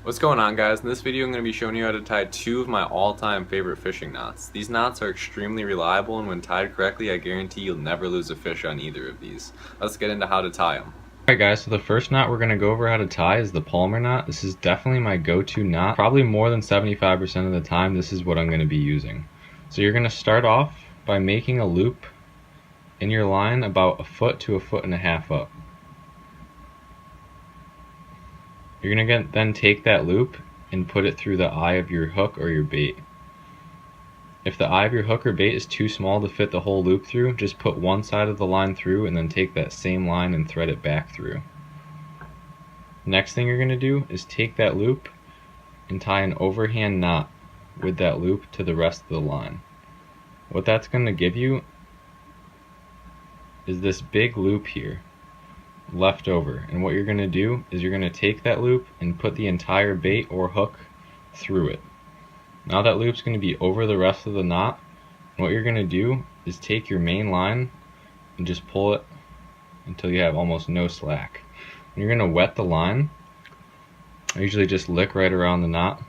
What's going on, guys? In this video I'm going to be showing you how to tie two of my all-time favorite fishing knots. These knots are extremely reliable, and when tied correctly I guarantee you'll never lose a fish on either of these. Let's get into how to tie them. Alright guys, so the first knot we're going to go over how to tie is the Palomar knot. This is definitely my go-to knot. Probably more than 75% of the time this is what I'm going to be using. So you're going to start off by making a loop in your line about 1 foot to 1.5 feet up. You're going to then take that loop and put it through the eye of your hook or your bait. If the eye of your hook or bait is too small to fit the whole loop through, just put one side of the line through and then take that same line and thread it back through. Next thing you're going to do is take that loop and tie an overhand knot with that loop to the rest of the line. What that's going to give you is this big loop here left over, and what you're going to do is you're going to take that loop and put the entire bait or hook through it. Now that loop's going to be over the rest of the knot, and what you're going to do is take your main line and just pull it until you have almost no slack. And you're going to wet the line. I usually just lick right around the knot,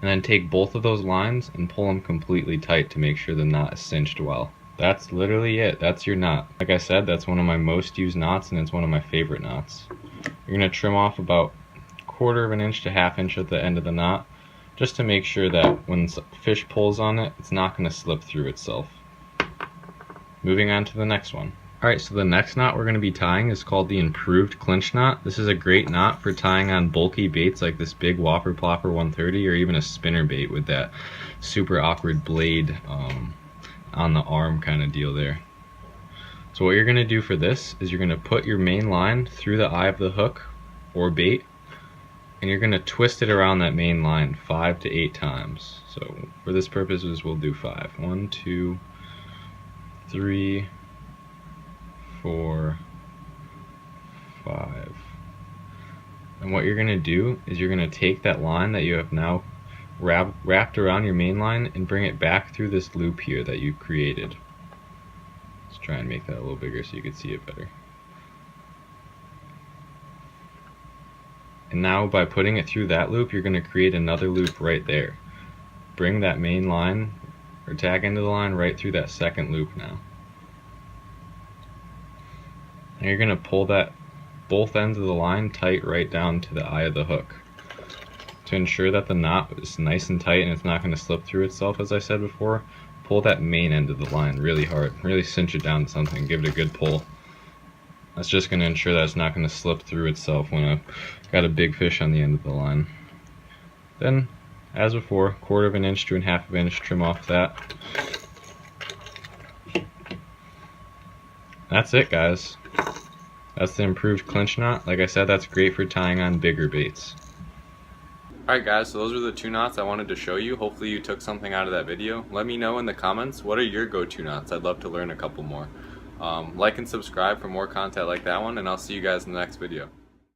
and then take both of those lines and pull them completely tight to make sure the knot is cinched well. That's literally it. That's your knot. Like I said, that's one of my most used knots, and it's one of my favorite knots. You're going to trim off about 1/4 inch to 1/2 inch at the end of the knot, just to make sure that when fish pulls on it, it's not going to slip through itself. Moving on to the next one. Alright, so the next knot we're going to be tying is called the improved clinch knot. This is a great knot for tying on bulky baits like this big Whopper Plopper 130 or even a spinner bait with that super awkward blade on the arm kind of deal there. So what you're going to do for this is you're going to put your main line through the eye of the hook or bait, and you're going to twist it around that main line 5 to 8 times. So for this purposes we'll do 5. 1, 2, 3, 4, 5. And what you're going to do is you're going to take that line that you have now wrapped around your main line and bring it back through this loop here that you created. Let's try and make that a little bigger so you can see it better. And now by putting it through that loop, you're going to create another loop right there. Bring that main line or tag into the line right through that second loop now. And you're going to pull that both ends of the line tight right down to the eye of the hook. To ensure that the knot is nice and tight and it's not going to slip through itself, as I said before, pull that main end of the line really hard. Really cinch it down to something, give it a good pull. That's just going to ensure that it's not going to slip through itself when I've got a big fish on the end of the line. Then, as before, 1/4 inch to 1/2 inch, trim off that. That's it, guys. That's the improved clinch knot. Like I said, that's great for tying on bigger baits. Alright guys, so those are the 2 knots I wanted to show you. Hopefully you took something out of that video. Let me know in the comments, what are your go-to knots? I'd love to learn a couple more. Like and subscribe for more content like that one, and I'll see you guys in the next video.